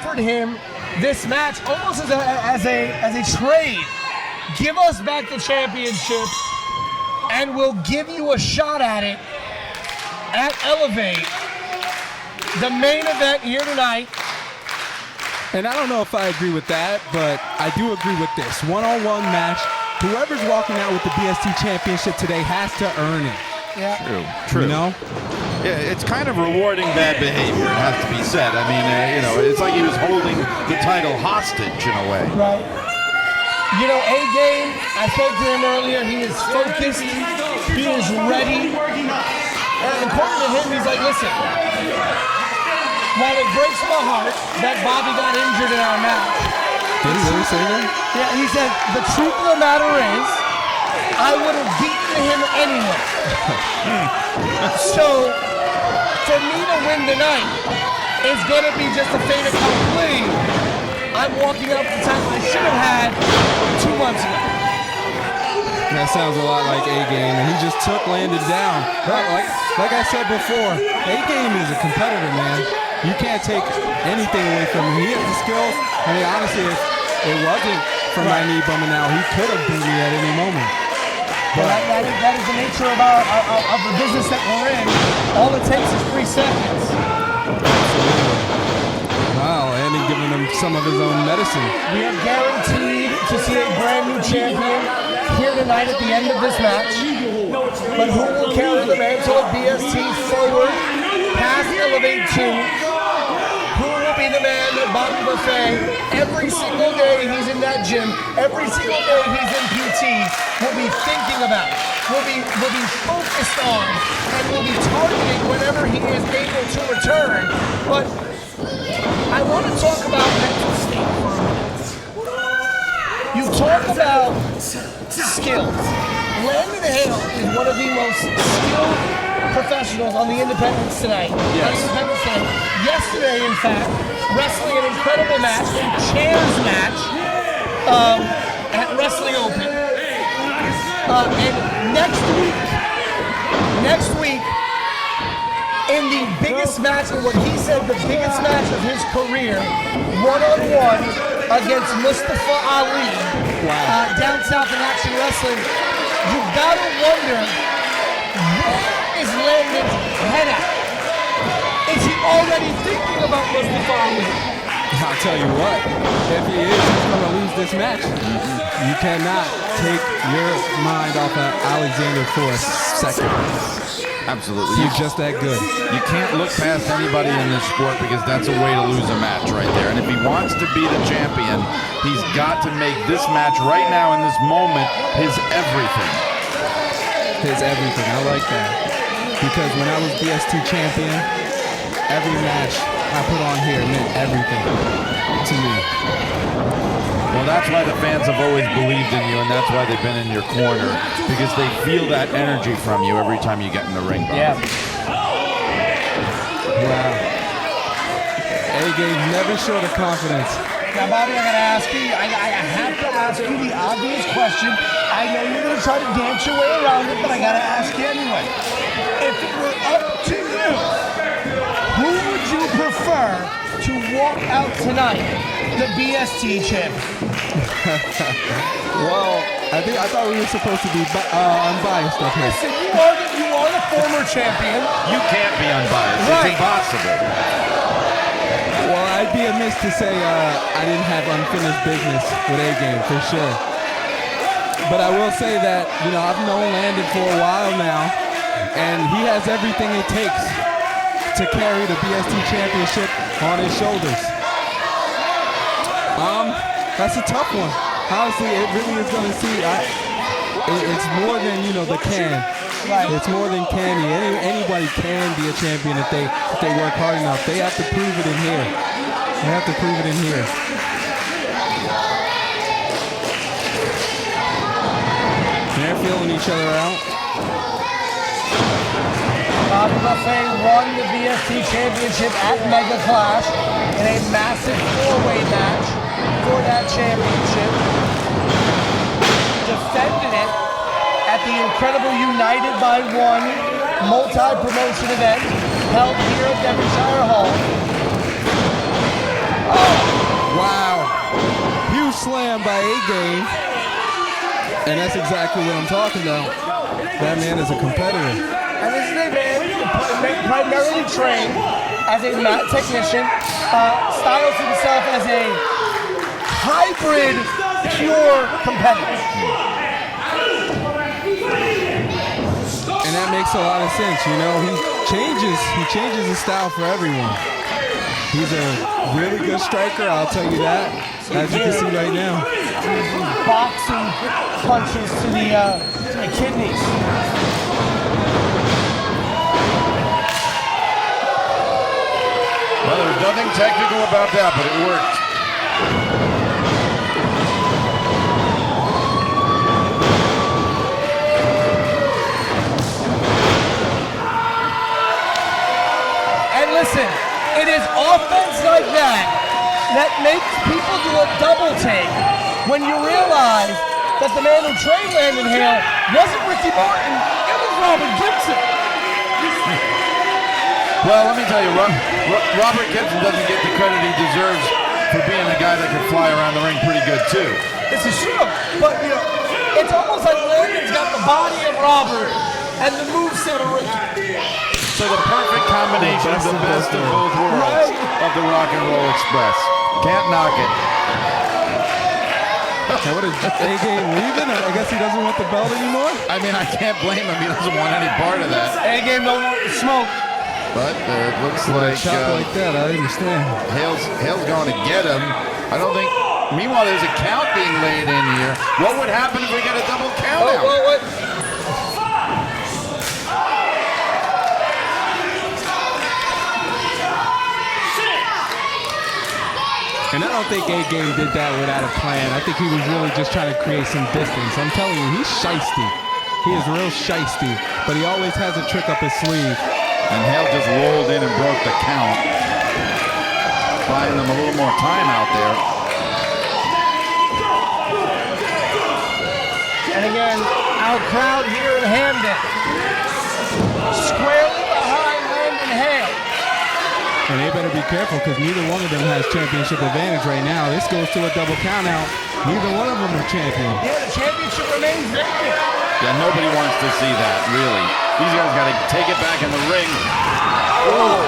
offered him this match almost as a trade. Give us back the championship, and we'll give you a shot at it at Elevate, the main event here tonight. And I don't know if I agree with that, but I do agree with this. One-on-one match. Whoever's walking out with the BST championship today has to earn it. Yeah. True. You know? Yeah, it's kind of rewarding bad behavior, it has to be said. I mean, it's like he was holding the title hostage in a way. Right. You know, A-Game, I spoke to him earlier, he is focused, he is ready. And according to him, he's like, listen, while it breaks my heart that Bobby got injured in our match. Did he really say that? Yeah, he said, the truth of the matter is, I would have beaten him anyway. So, for me to win tonight is going to be just a fait accompli. I'm walking up the title I should have had 2 months ago. That sounds a lot like A-Game, and he just took Landon down. Like I said before, A-Game is a competitor, man. You can't take anything away from him. He has the skills. I mean, honestly, if it wasn't for my knee bumming out, he could have beat me at any moment. But that is the nature of the business that we're in. All it takes is 3 seconds. Wow, and he's giving him some of his own medicine. We are guaranteed to see a brand new champion here tonight at the end of this match. But who will carry the mantle of BST forward past Elevate 2? Who will be the man that Bobby Buffet, every single day he's in that gym, every single day he's in PT, will be thinking about, will be focused on, and will be targeting whenever he is able to return. But I want to talk about mental state for a minute. You talk about skills. Landon Hale is one of the most skilled professionals on the independents tonight. Yes. Yesterday, in fact, wrestling an incredible match, a chairs match at Wrestling Open. And next week, in the biggest match, or what he said the biggest match of his career, one-on-one against Mustafa Ali, down south in Action Wrestling, you gotta wonder, where is Landon's head at? Is he already thinking about Mustafa Ali? I'll tell you what, if he is, he's going to lose this match. You cannot take your mind off of Alexander for a second. Absolutely. He's just that good. You can't look past anybody in this sport because that's a way to lose a match right there. And if he wants to be the champion, he's got to make this match right now in this moment his everything. His everything. I like that. Because when I was BST champion, every match I put on here meant everything to me. Well, that's why the fans have always believed in you, and that's why they've been in your corner, because they feel that energy from you every time you get in the ring, Bob. Yeah. Wow. A-Game never short of confidence. Now, Bobby, I gotta ask you, I have to ask you the obvious question. I know you're gonna try to dance your way around it, but I gotta ask you anyway. If it were up to you, who would you prefer to walk out tonight, the BST champ? Well, I thought we were supposed to be unbiased up here. Listen, you are the former champion. You can't be unbiased. Right. It's impossible. Well, I'd be amiss to say I didn't have unfinished business with A-Game, for sure. But I will say that, I've known Landon for a while now, and he has everything it takes to carry the BST championship on his shoulders. That's a tough one. Honestly, it really is going to see. It's more than, the can. Right. It's more than candy. Anybody can be a champion if they work hard enough. They have to prove it in here. They have to prove it in here. They're feeling each other out. Bobby Buffet won the BST championship at Mega Clash in a massive 4-way match for that championship. Defended it at the incredible United by One multi-promotion event held here at Devonshire Hall. Oh! slam by A-Game. And that's exactly what I'm talking about. That man is a competitor. And this is a man primarily trained as a mat technician, styles himself as a hybrid pure competitor. And that makes a lot of sense, you know. He changes his style for everyone. He's a really good striker, I'll tell you that, as you can see right now. Boxing punches to the kidneys. Well, there's nothing technical about that, but it worked. And listen, it is offense like that that makes people do a double take when you realize that the man who trained Landon Hale wasn't Ricky Martin, it was Robert Gibson. Well, let me tell you, Robert Gibson doesn't get the credit he deserves for being the guy that can fly around the ring pretty good, too. This is true, but you know, it's almost like Landon's got the body of Robert and the moveset of Ricky. So the perfect combination of the best of both worlds of the Rock and Roll Express. Can't knock it. Okay, what is A-Game leaving? I guess he doesn't want the belt anymore? I mean, I can't blame him. He doesn't want any part of that. A-Game don't want the smoke. But it looks like like that, I understand. Hale's going to get him. I don't think. Meanwhile, there's a count being laid in here. What would happen if we get a double count out? What? And I don't think A-Game did that without a plan. I think he was really just trying to create some distance. I'm telling you, he's shiesty. He is real shiesty, but he always has a trick up his sleeve. And Hale just rolled in and broke the count, buying them a little more time out there. And again, our crowd here in Hamden, squarely behind Landon Hale. And they better be careful because neither one of them has championship advantage right now. This goes to a double count out. Neither one of them are champion. Yeah, the championship remains vacant. Yeah, nobody wants to see that, really. These guys got to take it back in the ring. Oh.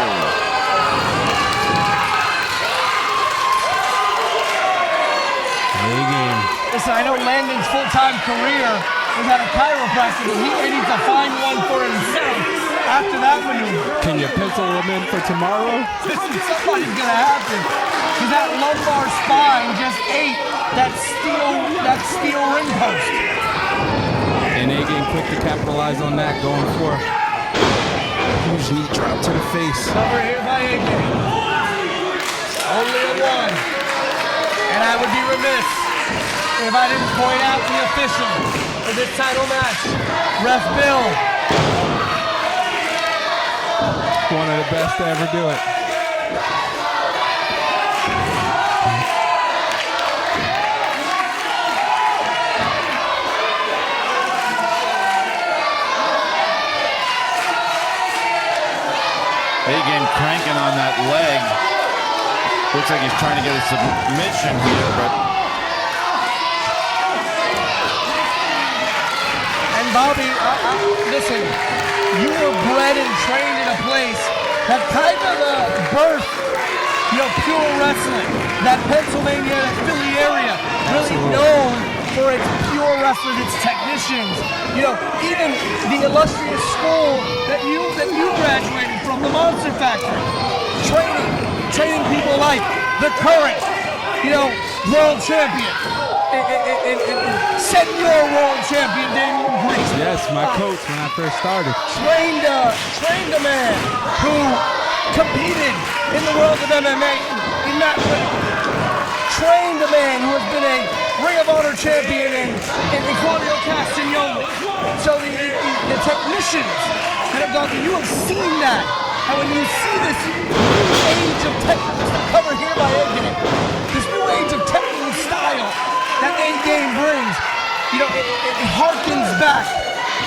A-Game. Listen, I know Landon's full-time career was at a chiropractor, but he needs to find one for himself after that maneuver. Can you pencil him in for tomorrow? Listen, somebody's going to have to. Because that lumbar spine just ate that steel ring post. And A-Game quick to capitalize on that, going for a huge knee drop to the face. Over here by A-Game. Only a one. And I would be remiss if I didn't point out the official for this title match, Ref Bill. One of the best to ever do it. A-Game cranking on that leg. Looks like he's trying to get a submission here, but... And Bobby, listen, you were bred and trained in a place that kind of birthed, pure wrestling. That Pennsylvania, that Philly area, really known for its pure wrestlers, its technicians. Even the illustrious school that you graduated from, the Monster Factory, training people like the current, world champion, senior world champion Daniel Grease. Yes, my coach when I first started. Trained a man who competed in the world of MMA in that way. Trained a man who has been a Ring of Honor champion in Claudio Castagnoli. So the technicians that have gone through, you have seen that. And when you see this new age of technical, covered here by A-Game, this new age of technical style that A-Game brings, it harkens back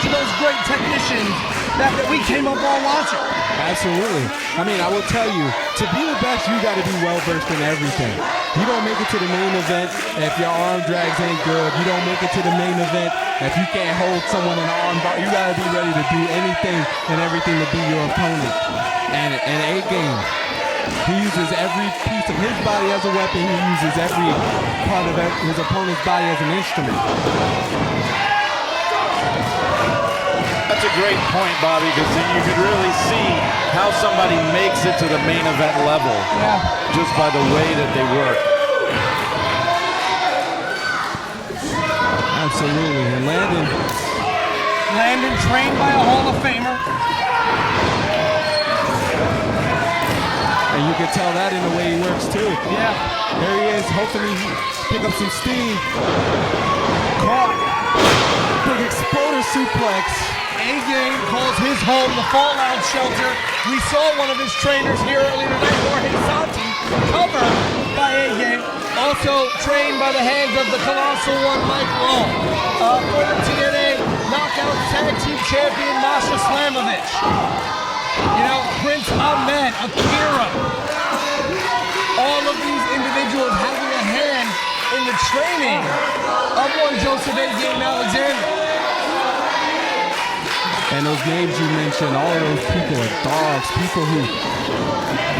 to those great technicians that we came up on watching. Absolutely. I mean, I will tell you, to be the best, you got to be well-versed in everything. You don't make it to the main event if your arm drags ain't good. You don't make it to the main event if you can't hold someone in an arm bar. You got to be ready to do anything and everything to beat your opponent. And A-game, he uses every piece of his body as a weapon. He uses every part of his opponent's body as an instrument. That's a great point, Bobby, because you could really see how somebody makes it to the main event level just by the way that they work. Absolutely. And Landon trained by a Hall of Famer. And you can tell that in the way he works too. Yeah. There he is, hoping he pick up some steam. Caught. Big exploder suplex. A-Game calls his home the Fallout Shelter. We saw one of his trainers here earlier tonight, Jorge Santi, covered by A-Game. Also trained by the hands of the Colossal One, Mike Long. Former TNA Knockout Tag Team Champion, Masha Slamovich. You know, Prince Ahmed, Akira. All of these individuals having a hand in the training of one Joseph A-Game Alexander. And those names you mentioned, all of those people are dogs, people who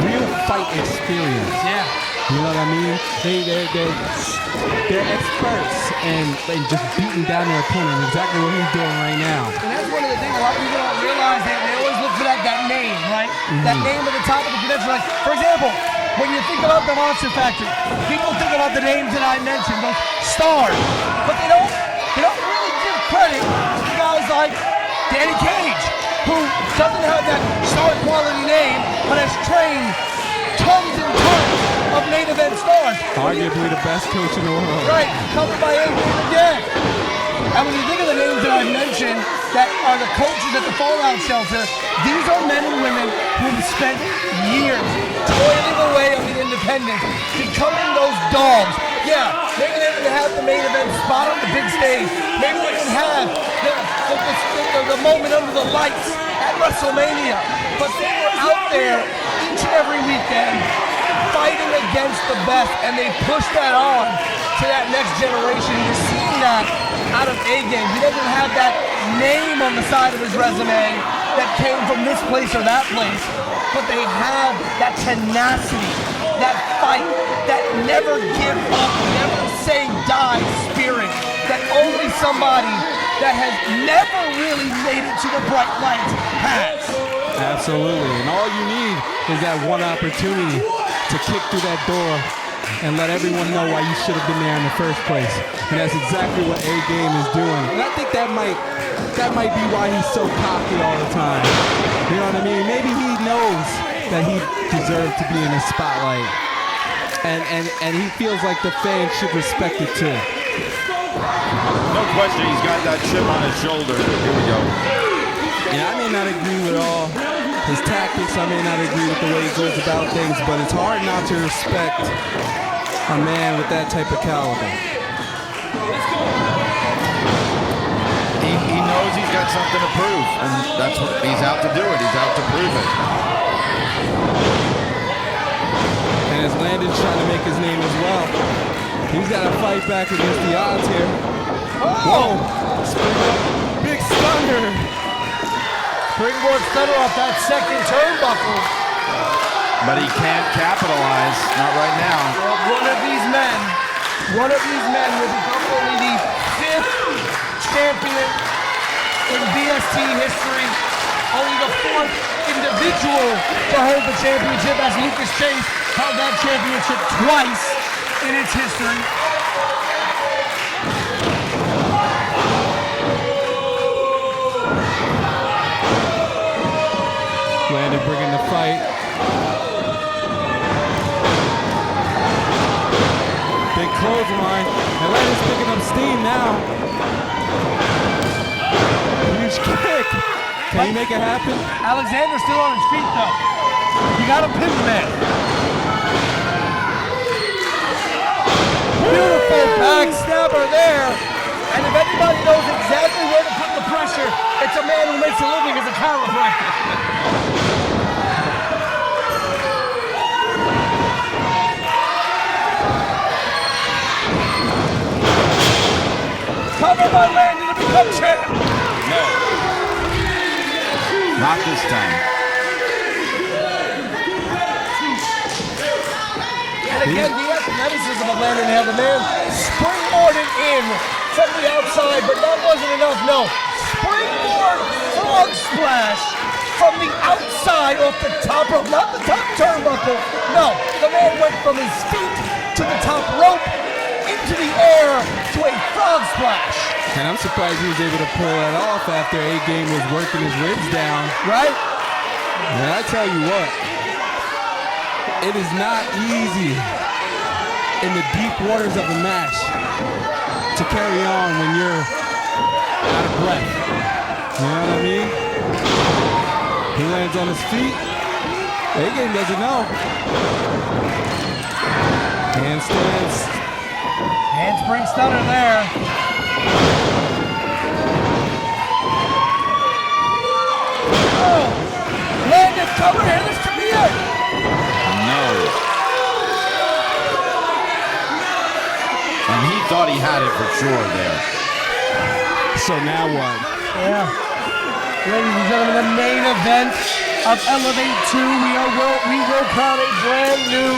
real fight experience. Yeah. You know what I mean? They're experts and just beating down their opponent, exactly what he's doing right now. And that's one of the things a lot of people don't realize. They always look for that name, right? That name at the top of the credential. Like, for example, when you think about the Monster Factory, people think about the names that I mentioned, those stars, but they don't really give credit to guys like Danny Cage, who doesn't have that star quality name, but has trained tons and tons of main event stars. Arguably the best coach in the world. Right, covered by A-Game again. And when you think of the names that I mentioned that are the coaches at the Fallout Shelter, these are men and women who have spent years toiling away on the independents, becoming those dogs. Yeah, maybe they didn't have the main event spot on the big stage. Maybe they didn't have the moment under the lights at WrestleMania. But they were out there each and every weekend fighting against the best, and they pushed that on to that next generation. You're seeing that out of A-Game. He doesn't have that name on the side of his resume that came from this place or that place, but they have that tenacity, that fight, that never give up, never say die spirit that only somebody that has never really made it to the bright lights has. Absolutely, and all you need is that one opportunity to kick through that door and let everyone know why you should have been there in the first place. And that's exactly what A-Game is doing. And I think that might be why he's so cocky all the time. You know what I mean? Maybe he knows that he deserved to be in the spotlight. And he feels like the fans should respect it too. No question, he's got that chip on his shoulder. Here we go. Yeah, I may not agree with all his tactics. I may not agree with the way he goes about things, but it's hard not to respect a man with that type of caliber. He knows he's got something to prove, and that's what he's out to do it. He's out to prove it. And as Landon's trying to make his name as well, he's got to fight back against the odds here. Whoa! Big stunner! Springboard stunner off that second turnbuckle. But he can't capitalize, not right now. Well, one of these men will become only the 5th champion in BST history, only the 4th individual to hold the championship, as Lucas Chase held that championship twice in its history. Landon bringing the fight. Big clothesline. And Landon's picking up steam now. Huge kick. Can he make it happen? Alexander's still on his feet, though. You got to pin the man. Beautiful backstabber there. And if anybody knows exactly where to put the pressure, it's a man who makes a living as a recalibrate. Cover by Landon to become champ. No. Not this time. And again, the athleticism of Landon Hale, the man springboarded in from the outside, but that wasn't enough. No, springboard frog splash from the outside off the top rope, not the top turnbuckle. No, the man went from his feet to the top rope into the air to a frog splash. And I'm surprised he was able to pull that off after A-Game was working his ribs down. Right? And I tell you what, it is not easy in the deep waters of a match to carry on when you're out of breath. You know what I mean? He lands on his feet. A-Game doesn't know. Handstands. Handspring stunner there. Oh, Landon, cover here. This could be it. No. And he thought he had it for sure there. So now what? Yeah. Ladies and gentlemen, the main event of Elevate 2. We will crown a brand new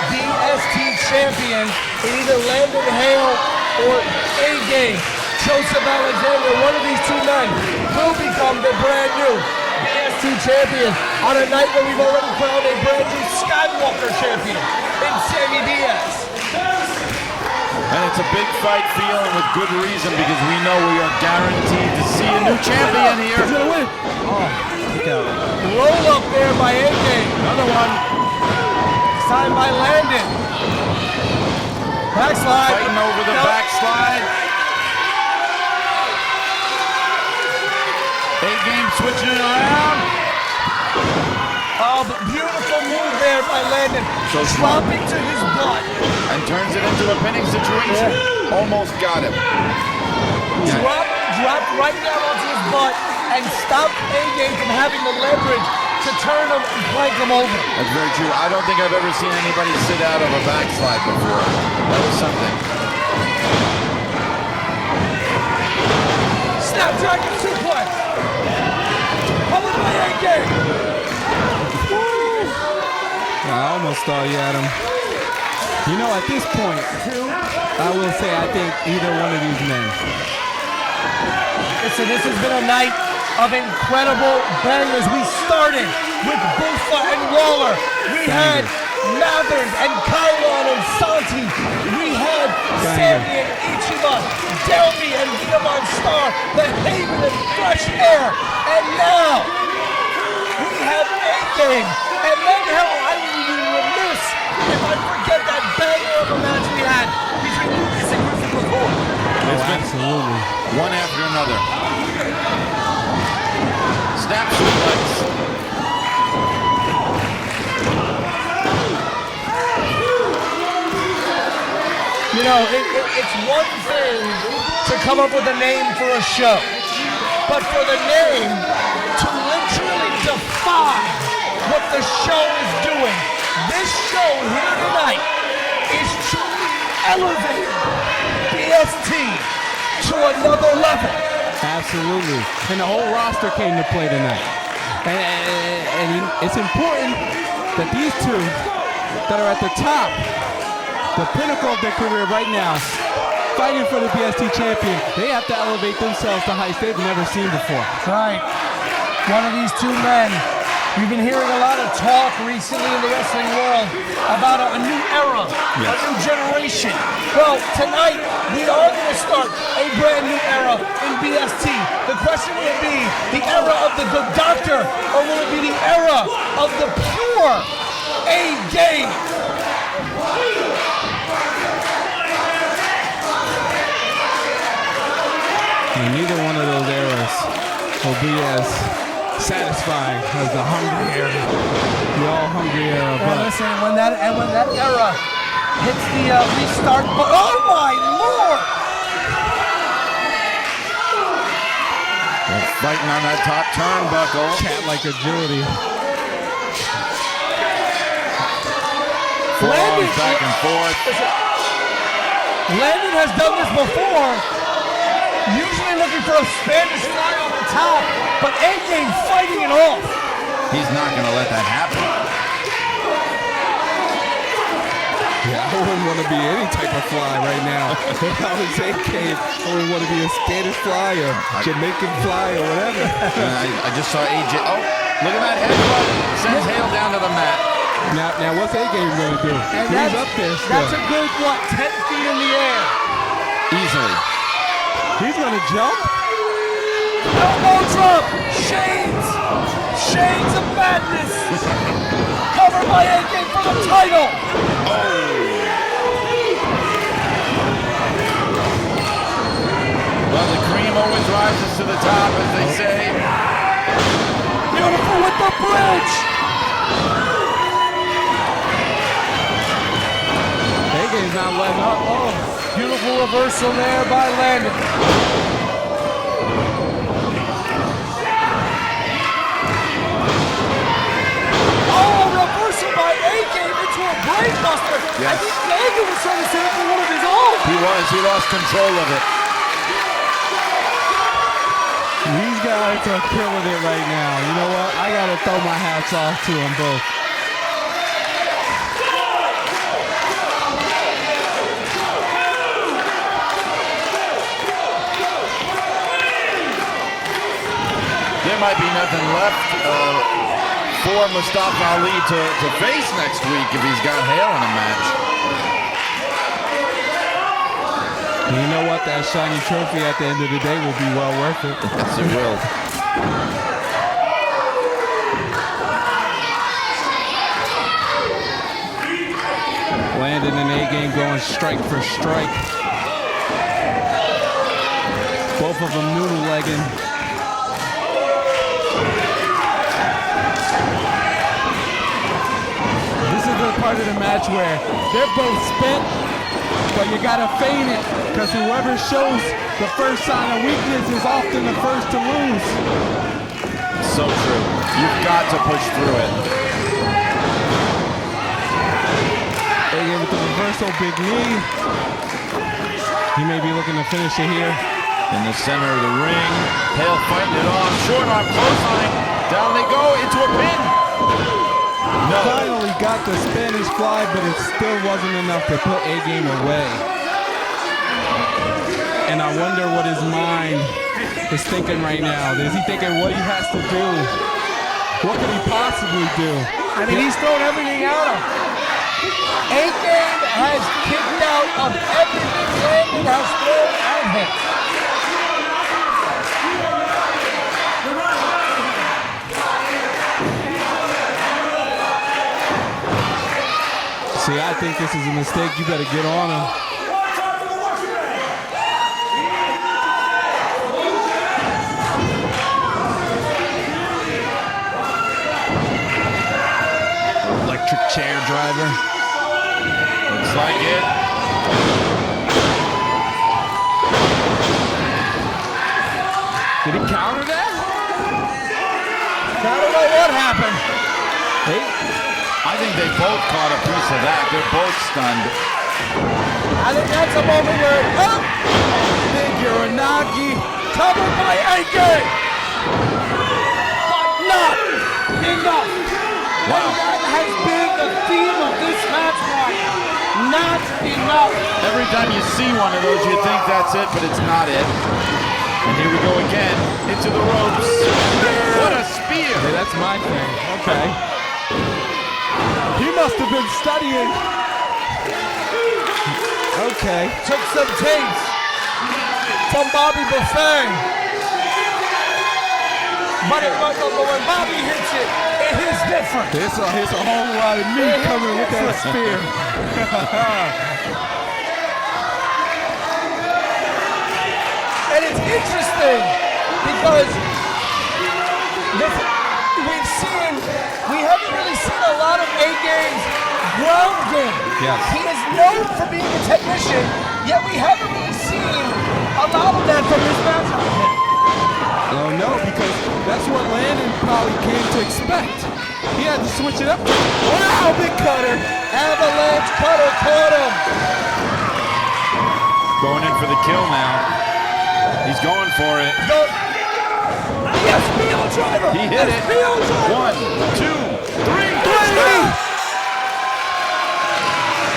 BST champion in either Landon Hale or A-Game. Joseph Alexander, one of these two men, will become the brand new BST champion on a night where we've already crowned a brand new Skywalker champion in Sammy Diaz. And it's a big fight feeling with good reason because we know we are guaranteed to see a new champion here. He's gonna win. Oh, look out. Roll up there by A-Game. Another one. Signed by Landon. Backslide. Fighting over the backslide. A-Game switching it around. Oh, but beautiful move there by Landon. So smart. Dropping to his butt. And turns it into a pinning situation. Yeah. Almost got him. Dropped right down onto his butt and stopped A-Game from having the leverage to turn him and plank him over. That's very true. I don't think I've ever seen anybody sit out of a backslide before. That was something. Snapdragon suplex. Followed by A-Game. I almost thought you had him. You know, at this point, I will say I think either one of these men. Listen, this has been a night of incredible bangers. We started with Bufa and Waller. We had Mathers and Kylon and Santi. We had Sammy and Ichiba, Delby and Vitamon Star, the Haven and Fresh Air. And now, we have A-Game. And then hell, I would be remiss if I forget that banger of a match we had between Lucas and Griffin before. Absolutely. One after another. Snap suplex. You know, it's one thing to come up with a name for a show, but for the name to literally define what the show is doing. This show here tonight is truly elevating BST to another level. Absolutely. And the whole roster came to play tonight. And it's important that these two that are at the top, the pinnacle of their career right now, fighting for the BST champion, they have to elevate themselves to heights they've never seen before. Right. One of these two men. We've been hearing a lot of talk recently in the wrestling world about a new era, a new generation. Well, tonight we are going to start a brand new era in BST. The question will be the era of the Good Doctor, or will it be the era of the pure A-Game? And neither one of those eras will be as satisfying as the hungry era. The all hungry era. But listen, when that era hits the restart button, oh my lord! That Fighting on that top turnbuckle. Cat-like agility. Forearms back and forth. Landon has done this before, usually looking for a Spanish fly on the top, but A-Game fighting it off. He's not going to let that happen. Yeah, I wouldn't want to be any type of fly right now. If I was A-Game, I wouldn't want to be a Spanish fly or Jamaican fly or whatever. I just saw AJ. Oh, look at that headbutt. Sends Hale down to the mat. Now what's A-Game going to do? And He's up there still. That's a good, 10 feet in the air? Easily. He's going to jump? Elbow drop! Shades of madness! Covered by A-Game for the title! Well, the cream always rises to the top, as they say. Beautiful with the bridge! A-Game's not letting up. Oh, beautiful reversal there by Landon. Oh, reversal by A-Game into a brainbuster. Yes. I think Landon was trying to set up for one of his own. He lost control of it. These guys are killing it right now. You know what? I got to throw my hats off to them both. There might be nothing left for Mustafa Ali to face next week if he's got Hale in a match. And you know what? That shiny trophy at the end of the day will be well worth it. Yes, it will. Landon and A-Game going strike for strike. Both of them noodle-legging. This is the part of the match where they're both spent, but you gotta feign it, because whoever shows the first sign of weakness is often the first to lose. So true. You've got to push through it. A-Game with the reversal, big knee. He may be looking to finish it here. In the center of the ring, Hale fighting it off. Short arm, clothesline. Down they go into a pin. No. Finally got the Spanish fly, but it still wasn't enough to put A-Game away. And I wonder what his mind is thinking right now. Is he thinking what he has to do? What could he possibly do? I mean, he's thrown everything out of him. A-Game has kicked out of everything Landon has thrown at him. See, I think this is a mistake. You better get on him. Electric chair driver. Looks like it. Did he counter that? I don't know what happened. Hey. I think they both caught a piece of that. They're both stunned. I think that's a moment where, oh, Big Uranagi. covered by A-Game. But not enough. Wow. And that has been the theme of this match, Brian. Not enough. Every time you see one of those, you think that's it, but it's not it. And here we go again, into the ropes. What a spear! Hey, that's my thing. Okay. He must have been studying. Okay. Took some tapes from Bobby Buffet. But when Bobby hits it, it is different. Here's a whole lot of meat coming with that spear. And it's interesting because we haven't really seen a lot of A-Game's ground game. Yes. He is known for being a technician, yet we haven't really seen a lot of that from this match. Oh no, because how he came to expect. He had to switch it up. Wow, big cutter. Avalanche cutter caught him. Going in for the kill now. He's going for it. Go. The SPO driver. He hit it. SPO driver. 1, 2, 3.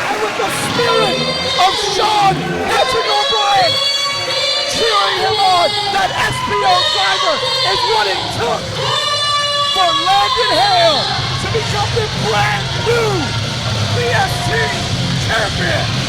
And with the spirit of Sean Patrick O'Brien cheering him on, that SPO driver is what it took for Landon Hale to become the brand new BST champion.